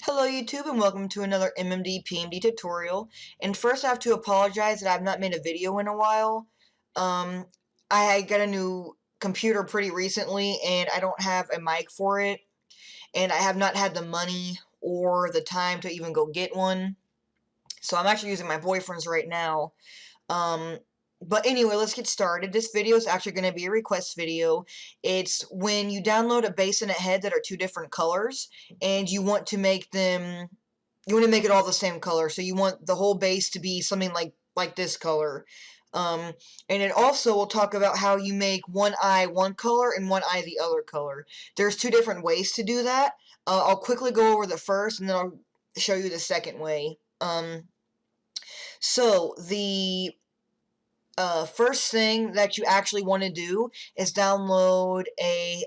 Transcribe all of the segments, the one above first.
Hello YouTube and welcome to another MMD PMD tutorial. And first I have to apologize that I've not made a video in a while. I got a new computer pretty recently and I don't have a mic for it. And I have not had the money or the time to even go get one. So I'm actually using my boyfriend's right now. But anyway, let's get started. This video is actually going to be a request video. It's when you download a base and a head that are two different colors, and you want to make them, you want to make it all the same color. So you want the whole base to be something like this color. And it also will talk about how you make one eye one color and one eye the other color. There's two different ways to do that. I'll quickly go over the first, and then I'll show you the second way. So the first thing that you actually want to do is download a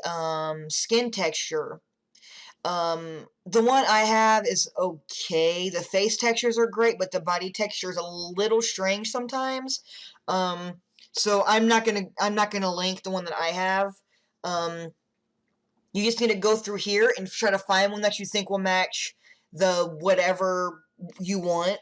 skin texture. The one I have is okay. The face textures are great, but the body texture is a little strange sometimes. So I'm not gonna link the one that I have. You just need to go through here and try to find one that you think will match the whatever you want.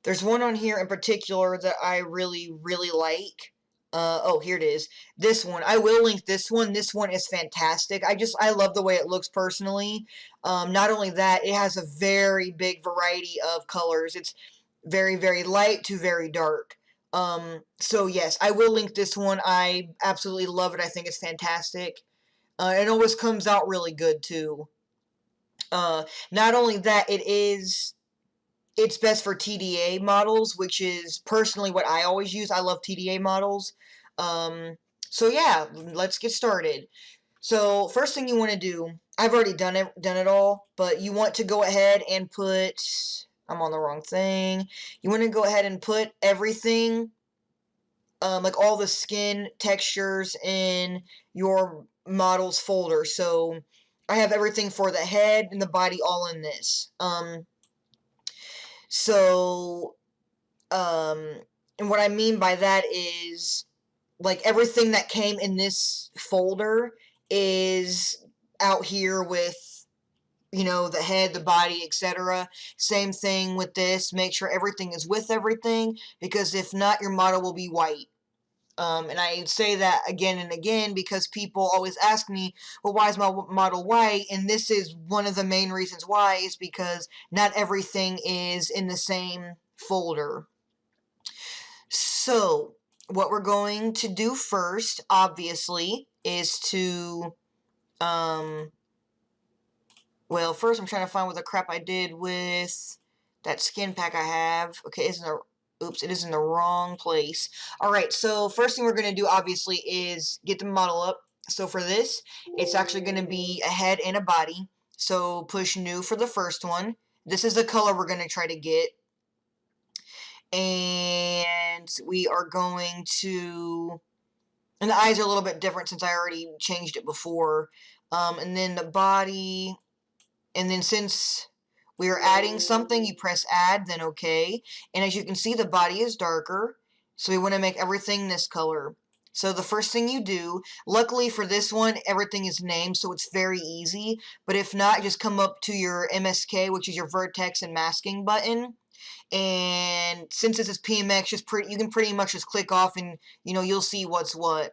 There's one on here in particular that I really like. Oh, here it is. This one. I will link this one. This one is fantastic. I love the way it looks personally. Not only that, it has a very big variety of colors. It's very light to very dark. So yes, I will link this one. I absolutely love it. I think it's fantastic. It always comes out really good too. Not only that, it's best for TDA models, which is personally what I always use. I love TDA models. So yeah, let's get started. So first thing you want to do, I've already done it all, but you want to go ahead and put, I'm on the wrong thing. You want to go ahead and put everything, like all the skin textures in your models folder. So I have everything for the head and the body all in this. And what I mean by that is, like, everything that came in this folder is out here with, you know, the head, the body, etc. Same thing with this. Make sure everything is with everything, because if not, your model will be white. And I say that again and again because people always ask me, well, why is my model white? And this is one of the main reasons why, is because not everything is in the same folder. So, what we're going to do first, obviously, is to, well, first I'm trying to find what the crap I did with that skin pack I have. Okay, oops, it is in the wrong place. Alright, so first thing we're going to do, obviously, is get the model up. So for this, it's actually going to be a head and a body. So push new for the first one. This is the color we're going to try to get. And we are going to, and the eyes are a little bit different since I already changed it before. And then the body, and then since we are adding something, you press add, then OK. And as you can see, the body is darker, so we want to make everything this color. So the first thing you do, luckily for this one, everything is named, so it's very easy. But if not, just come up to your MSK, which is your vertex and masking button. And since this is PMX, you can pretty much just click off and, you know, you'll see what's what.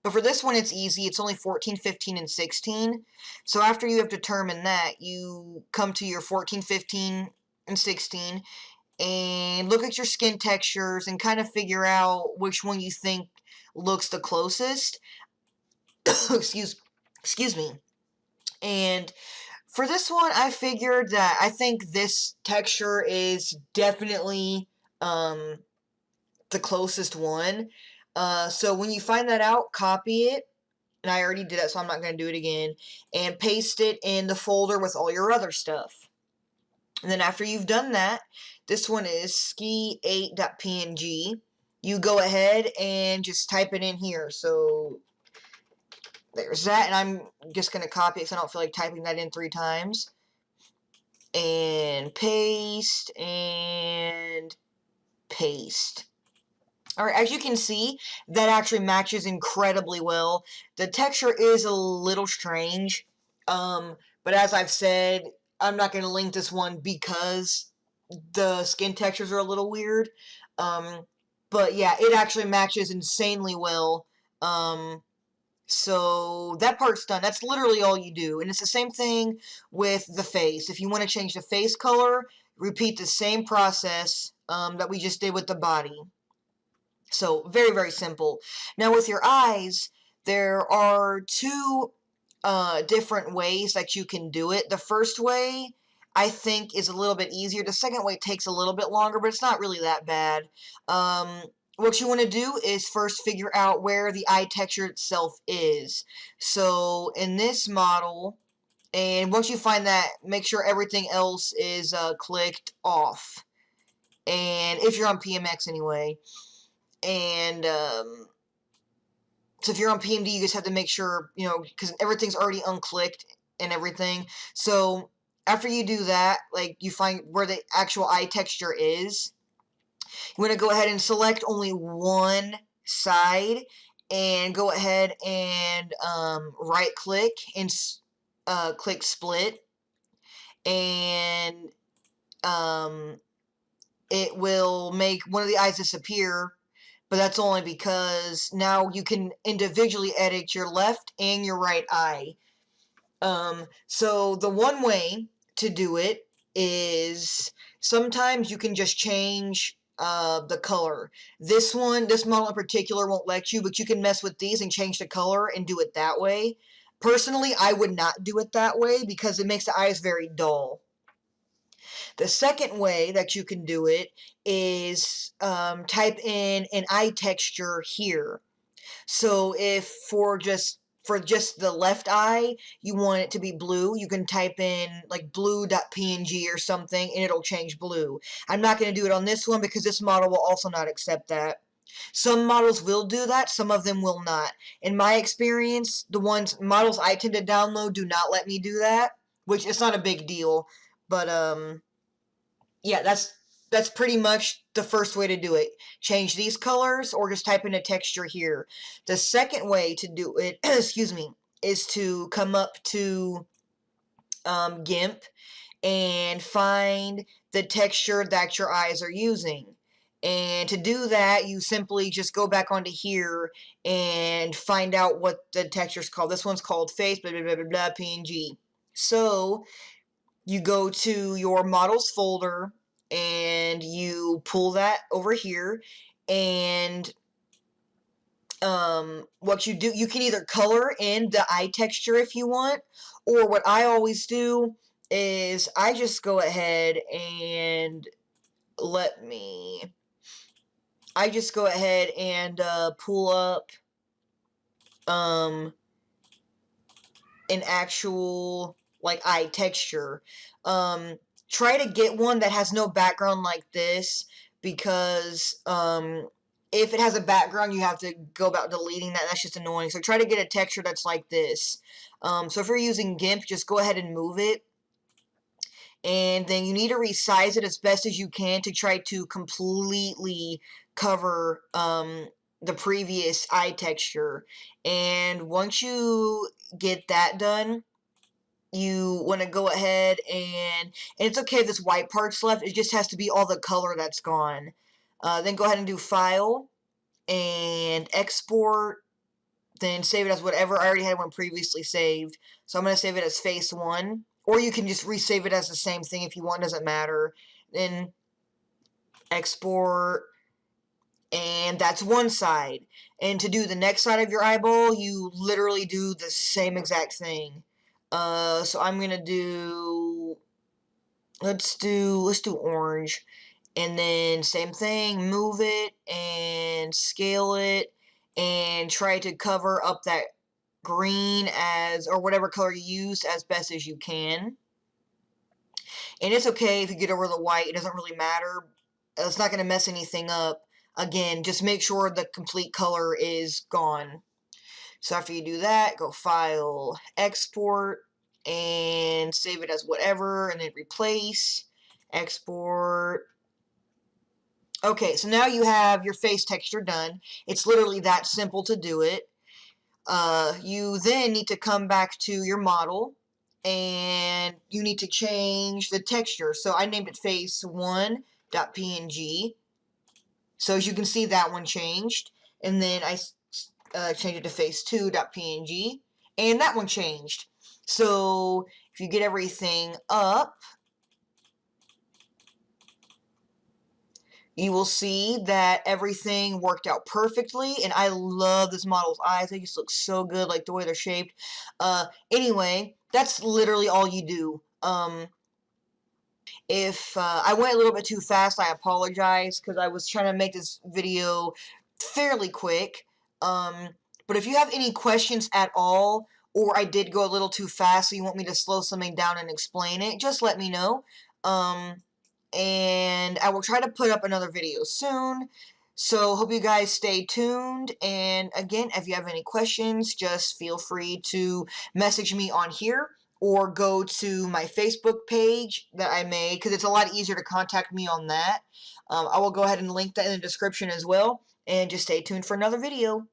But for this one, it's easy. It's only 14, 15, and 16. So after you have determined that, you come to your 14, 15, and 16, and look at your skin textures and kind of figure out which one you think looks the closest. excuse me. And for this one, I figured that I think this texture is definitely the closest one. So when you find that out, copy it, and I already did it, so I'm not going to do it again, and paste it in the folder with all your other stuff. And then after you've done that, this one is ski8.png. You go ahead and just type it in here. So there's that, and I'm just going to copy it because I don't feel like typing that in 3 times. And paste, and paste. Alright, as you can see, that actually matches incredibly well. The texture is a little strange, but as I've said, I'm not going to link this one because the skin textures are a little weird. But yeah, it actually matches insanely well. So that part's done. That's literally all you do. And it's the same thing with the face. If you want to change the face color, repeat the same process that we just did with the body. So very, very simple. Now with your eyes, there are two different ways that you can do it. The first way, I think, is a little bit easier. The second way takes a little bit longer, but it's not really that bad. What you want to do is first figure out where the eye texture itself is. So in this model, and once you find that, make sure everything else is clicked off. And if you're on PMX anyway. And so if you're on PMD, you just have to make sure, you know, because everything's already unclicked and everything. So after you do that, like, you find where the actual eye texture is, you want to go ahead and select only one side and go ahead and right click and click split, and it will make one of the eyes disappear, but that's only because now you can individually edit your left and your right eye. So the one way to do it is sometimes you can just change the color. This model in particular won't let you, but you can mess with these and change the color and do it that way. Personally, I would not do it that way because it makes the eyes very dull. The second way that you can do it is type in an eye texture here. So if for just the left eye, you want it to be blue, you can type in like blue.png or something and it'll change blue. I'm not going to do it on this one because this model will also not accept that. Some models will do that, some of them will not. In my experience, the models I tend to download do not let me do that, which it's not a big deal, but yeah, that's pretty much the first way to do it. Change these colors or just type in a texture here. The second way to do it, excuse me, is to come up to GIMP and find the texture that your eyes are using. And to do that, you simply just go back onto here and find out what the texture's called. This one's called face, blah, blah, blah, blah, blah, PNG. So you go to your models folder and you pull that over here, and what you do, you can either color in the eye texture if you want, or what I always do is I just go ahead and pull up an actual like eye texture. Try to get one that has no background like this, because if it has a background, you have to go about deleting that. That's just annoying. So try to get a texture that's like this. So if you're using GIMP, just go ahead and move it. And then you need to resize it as best as you can to try to completely cover the previous eye texture. And once you get that done, you want to go ahead and it's okay if this white part's left, it just has to be all the color that's gone. Then go ahead and do File and Export, then save it as whatever. I already had one previously saved, so I'm going to save it as Face 1, or you can just resave it as the same thing if you want, doesn't matter. Then Export, and that's one side. And to do the next side of your eyeball, you literally do the same exact thing. So I'm gonna do, let's do orange, and then same thing, move it and scale it, and try to cover up that green as, or whatever color you use, as best as you can. And it's okay if you get over the white, it doesn't really matter. It's not gonna mess anything up. Again, just make sure the complete color is gone. So after you do that, go File, Export, and save it as whatever, and then Replace, Export. Okay, so now you have your face texture done. It's literally that simple to do it. You then need to come back to your model and you need to change the texture. So I named it face1.png. So as you can see, that one changed, and then I changed it to face2.png, and that one changed. So if you get everything up, you will see that everything worked out perfectly, and I love this model's eyes. They just look so good, like the way they're shaped. Anyway, that's literally all you do. If I went a little bit too fast, I apologize, because I was trying to make this video fairly quick. But if you have any questions at all, or I did go a little too fast, so you want me to slow something down and explain it, just let me know. And I will try to put up another video soon. So hope you guys stay tuned, and again, if you have any questions, just feel free to message me on here, or go to my Facebook page that I made, because it's a lot easier to contact me on that. I will go ahead and link that in the description as well, and just stay tuned for another video.